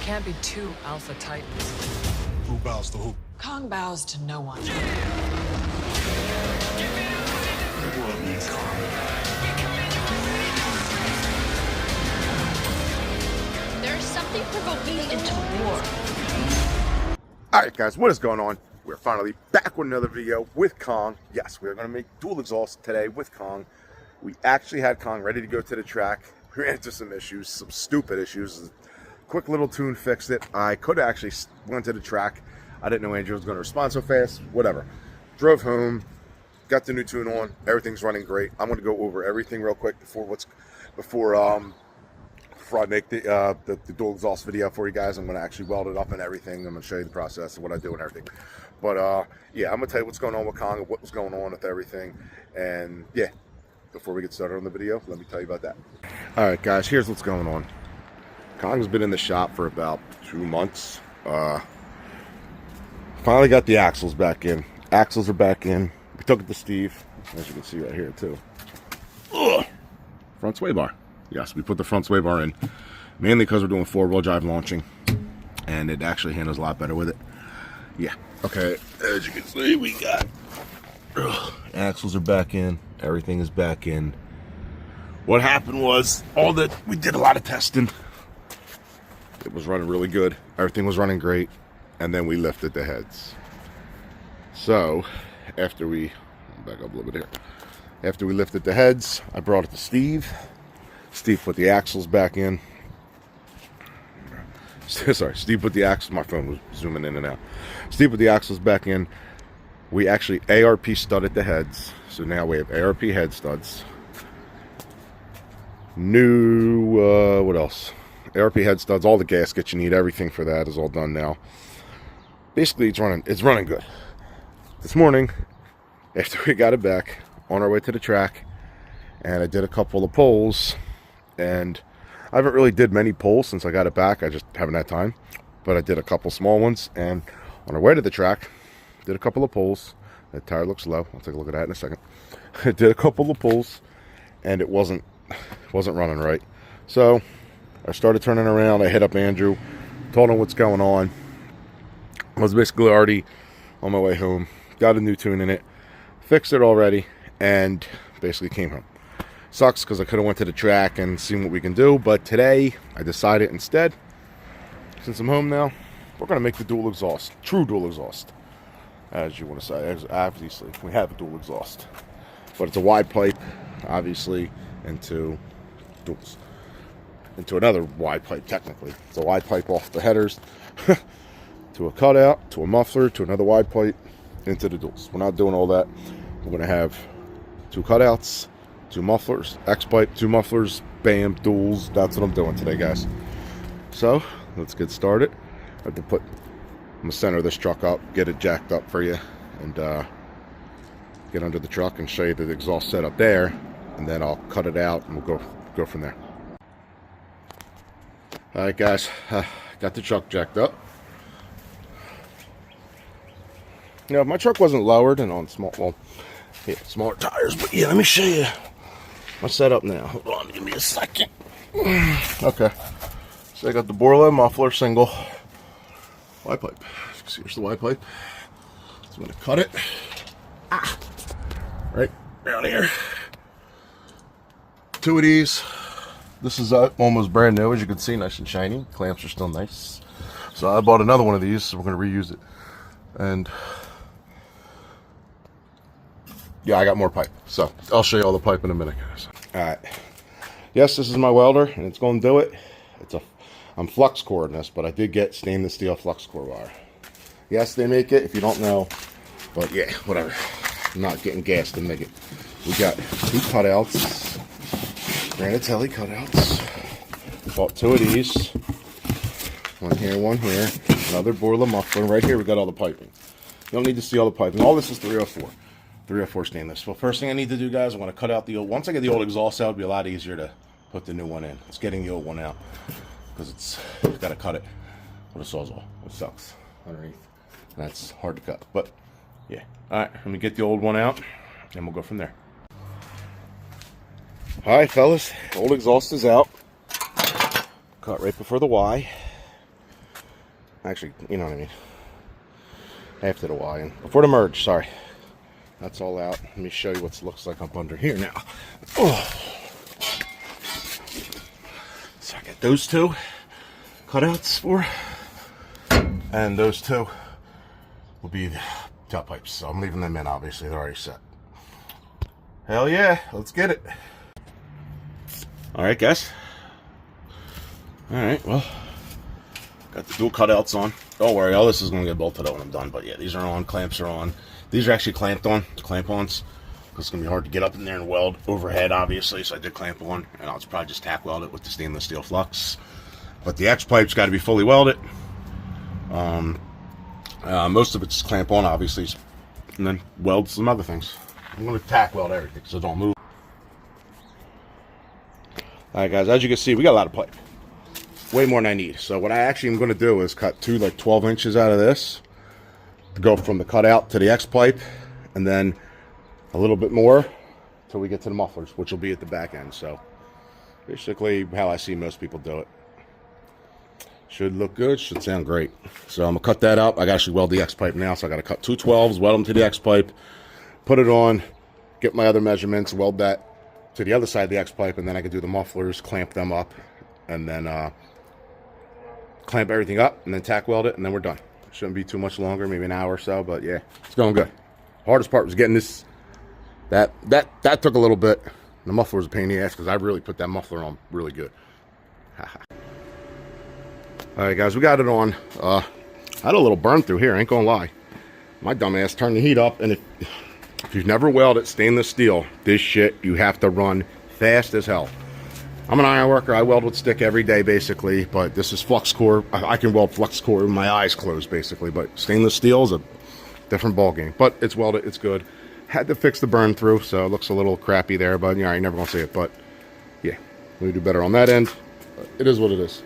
Can't be two alpha titans. Who bows to who? Kong bows to no one. The world needs Kong. There's something provoking into war. Alright guys, what is going on? We're finally back with another video with Kong. Yes, we're going to make dual exhaust today with Kong. We actually had Kong ready to go to the track. We ran into some issues, some stupid issues. Quick little tune fixed it. I could have actually went to the track. I didn't know Andrew was going to respond so fast. Whatever. Drove home, got the new tune on. Everything's running great. I'm going to go over everything real quick before I make the dual exhaust video for you guys. I'm going to actually weld it up and everything. I'm going to show you the process of what I do and everything. But yeah, I'm going to tell you what's going on with Kong and what was going on with everything. And yeah, before we get started on the video, let me tell you about that. All right, guys, here's what's going on. Kong's been in the shop for about 2 months. Finally got the axles back in. Axles are back in. We took it to Steve, as you can see right here too. Ugh. Front sway bar. Yes, we put the front sway bar in, mainly because we're doing 4-wheel drive launching, and it actually handles a lot better with it. Yeah. Okay. As you can see, we got axles are back in. Everything is back in. What happened was we did a lot of testing. It was running really good. Everything was running great. And then we lifted the heads. So, after we, back up a little bit here. After we lifted the heads, I brought it to Steve. Steve put the axles back in. Sorry, Steve put the axles, my phone was zooming in and out. Steve put the axles back in. We actually ARP studded the heads. So now we have ARP head studs. New, what else? ARP head studs, all the gaskets you need, everything for that is all done now. Basically, it's running good. This morning, after we got it back, on our way to the track, and I did a couple of pulls, and I haven't really did many pulls since I got it back. I just haven't had time, but I did a couple small ones, and on our way to the track, did a couple of pulls. The tire looks low. I'll take a look at that in a second. I did a couple of pulls, and it wasn't running right. So I started turning around. I hit up Andrew, told him what's going on. I was basically already on my way home. Got a new tune in it, fixed it already, and basically came home. Sucks because I could have went to the track and seen what we can do, but today I decided instead, since I'm home now, we're going to make the dual exhaust. True dual exhaust, as you want to say. Obviously, we have a dual exhaust, but it's a wide pipe, obviously, into another wide pipe. Technically, it's a wide pipe off the headers to a cutout, to a muffler, to another wide pipe, into the duals. We're not doing all that. We're going to have 2 cutouts, 2 mufflers, X pipe, 2 mufflers, bam, duals. That's what I'm doing today, guys. So let's get started. I have to I'm gonna center this truck up, get it jacked up for you, and get under the truck and show you the exhaust setup there, and then I'll cut it out and we'll go from there. All right, guys, got the truck jacked up. You know, if my truck wasn't lowered and on smaller tires, but yeah, let me show you my setup now. Hold on, give me a second. Okay, so I got the Borla muffler single wide pipe. Here's the wide pipe. So I'm gonna cut it right down here. 2 of these. This is almost brand new, as you can see, nice and shiny. Clamps are still nice. So I bought another one of these, so we're gonna reuse it. And yeah, I got more pipe, so I'll show you all the pipe in a minute, guys. All right. Yes, this is my welder, and it's going to do it. I'm flux coring this, but I did get stainless steel flux core wire. Yes, they make it, if you don't know, but yeah, whatever. I'm not getting gas to make it. We got 2 cutouts, Granatelli cutouts. Bought 2 of these. One here, another Borla muffler. Right here, we got all the piping. You don't need to see all the piping. All this is 304 stainless. Well, first thing I need to do, guys, I want to cut out the old. Once I get the old exhaust out, it'll be a lot easier to put the new one in. It's getting the old one out because you've got to cut it with a sawzall. It sucks underneath. That's hard to cut, but yeah. All right, let me get the old one out, and we'll go from there. All right, fellas, old exhaust is out. Cut right before the Y. Actually, you know what I mean. After the Y and before the merge, sorry. That's all out. Let me show you what it looks like up under here now. Oh. So I got those two cutouts for, and those two will be the top pipes. So I'm leaving them in, obviously. They're already set. Hell yeah, let's get it. All right, guys. All right, well, got the dual cutouts on. Don't worry, all this is going to get bolted out when I'm done. But yeah, these are on, clamps are on. These are actually clamped on, clamp-ons. Because it's going to be hard to get up in there and weld overhead, obviously. So I did clamp on, and I'll probably just tack weld it with the stainless steel flux. But the X-pipe's got to be fully welded. Most of it's clamp on, obviously. And then weld some other things. I'm going to tack weld everything so it don't move. Alright guys, as you can see, we got a lot of pipe. Way more than I need. So what I actually am going to do is cut two like 12 inches out of this. To go from the cutout to the X-pipe. And then a little bit more till we get to the mufflers, which will be at the back end. So basically how I see most people do it. Should look good, should sound great. So I'm going to cut that up. I got to actually weld the X-pipe now. So I got to cut two 12s, weld them to the X-pipe. Put it on, get my other measurements, weld that to the other side of the X-pipe, and then I can do the mufflers, clamp them up, and then clamp everything up, and then tack weld it, and then we're done. Shouldn't be too much longer, maybe an hour or so, but yeah, it's going good. Hardest part was getting this, that took a little bit. The muffler was a pain in the ass because I really put that muffler on really good. Alright guys, we got it on. I had a little burn through here, ain't gonna lie. My dumb ass turned the heat up, and if you've never welded stainless steel, this shit, you have to run fast as hell. I'm an iron worker. I weld with stick every day, basically, but this is flux core. I can weld flux core with my eyes closed, basically, but stainless steel is a different ball game. But it's welded. It's good. Had to fix the burn through, so it looks a little crappy there, but yeah, you're never going to see it. But yeah, we do better on that end. But it is what it is.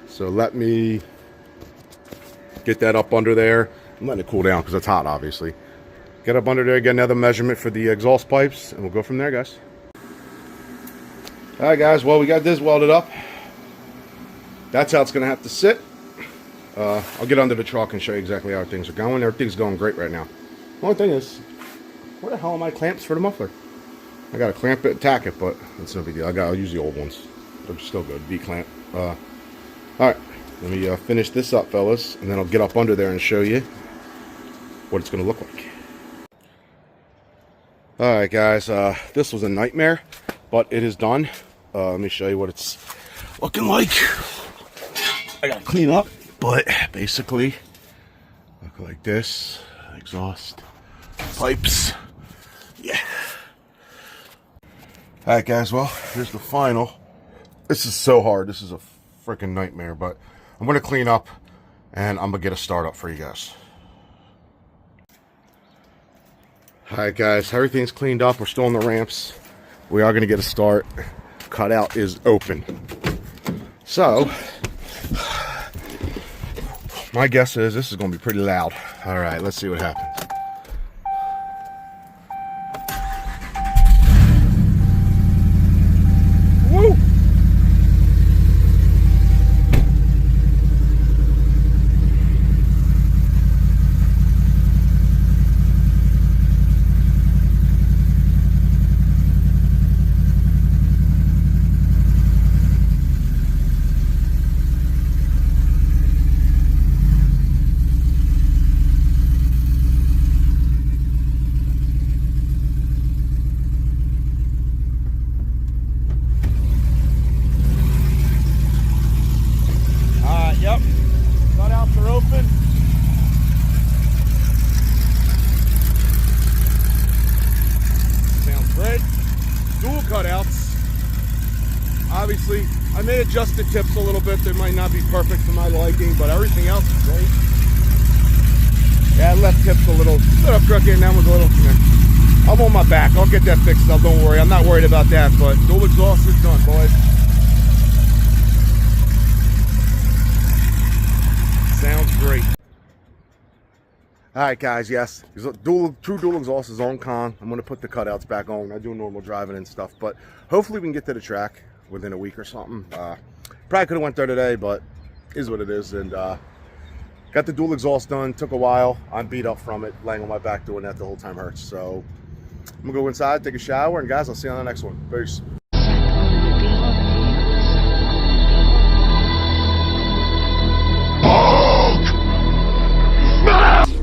So let me get that up under there. I'm letting it cool down because it's hot, obviously. Get up under there, get another measurement for the exhaust pipes, and we'll go from there, guys. Alright, guys, well, we got this welded up. That's how it's going to have to sit. I'll get under the truck and show you exactly how things are going. Everything's going great right now. The only thing is, where the hell are my clamps for the muffler? I got to clamp it and tack it, but it's no big deal. I'll use the old ones. They're still good. V-clamp. Alright, let me finish this up, fellas, and then I'll get up under there and show you what it's going to look like. Alright guys, this was a nightmare, but it is done. Let me show you what it's looking like. I gotta clean up, but basically, look like this. Exhaust pipes. Yeah. Alright guys, well, here's the final. This is so hard. This is a freaking nightmare, but I'm gonna clean up and I'm gonna get a start up for you guys. Alright guys, everything's cleaned up. We're still on the ramps. We are going to get a start. Cutout is open. So, my guess is this is going to be pretty loud. Alright, let's see what happens. Woo! Yep, cutouts are open. Sounds great. Dual cutouts. Obviously, I may adjust the tips a little bit. They might not be perfect for my liking, but everything else is great. Yeah, I left tips a little crooked, and that was a little, I'm on my back. I'll get that fixed up, don't worry. I'm not worried about that, but dual exhaust is done, boys. Sounds great. Alright guys, yes, true dual exhaust is on con. I'm going to put the cutouts back on. I do normal driving and stuff, but hopefully we can get to the track within a week or something. Probably could have went there today, but is what it is. And Got the dual exhaust done. Took a while. I'm beat up from it. Laying on my back doing that the whole time hurts. So I'm gonna go inside, take a shower, and guys, I'll see you on the next one. Peace. Smash!